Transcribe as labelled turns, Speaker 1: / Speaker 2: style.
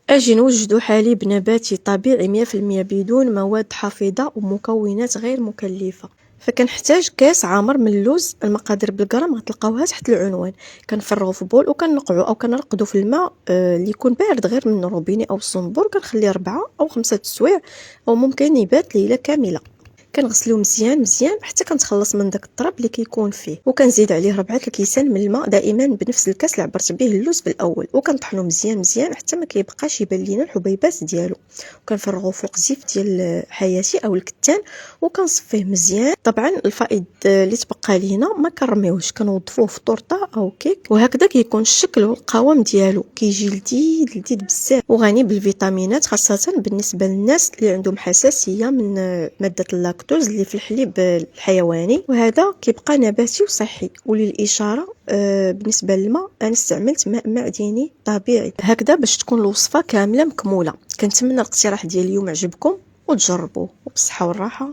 Speaker 1: أجي نوجد حليب نباتي طبيعي 100% بدون مواد حافظة ومكونات غير مكلفة. فكنحتاج كاس عامر من اللوز، المقادير بالغرام غتلقاوها تحت العنوان. كنفرغو في بول وكنقعو او كنرقدو في الماء اللي يكون بارد غير من الروبيني او الصنبور، كنخليه 4 أو 5 السوايع او ممكن يبات ليله كامله. كنغسلو مزيان مزيان حتى كنتخلص من داك التراب اللي كيكون فيه، وكنزيد عليه 4 كيسان من الماء دائما بنفس الكاس اللي عبرت به اللوز في الاول، وكنطحنو مزيان مزيان حتى ما كيبقاش يبان لينا الحبيبات ديالو. وكنفرغوه فوق زيت ديال حياتي او الكتان وكنصفيه مزيان. طبعا الفائض اللي تبقى لينا ما كنرميوهش، كنوظفوه في طورطه او كيك، وهكذا كيكون الشكل والقوام ديالو كيجي لذيذ لذيذ بزاف وغني بالفيتامينات، خاصه بالنسبه للناس اللي عندهم حساسيه من ماده اللاكتوز اللي في الحليب الحيواني. وهذا كيبقى نباتي وصحي. وللاشاره بالنسبه للماء انا استعملت ماء معدني طبيعي. هكذا باش تكون الوصفه كامله مكموله. كنتمنى الاقتراح ديال اليوم عجبكم وتجربوه، وبالصحه والراحه.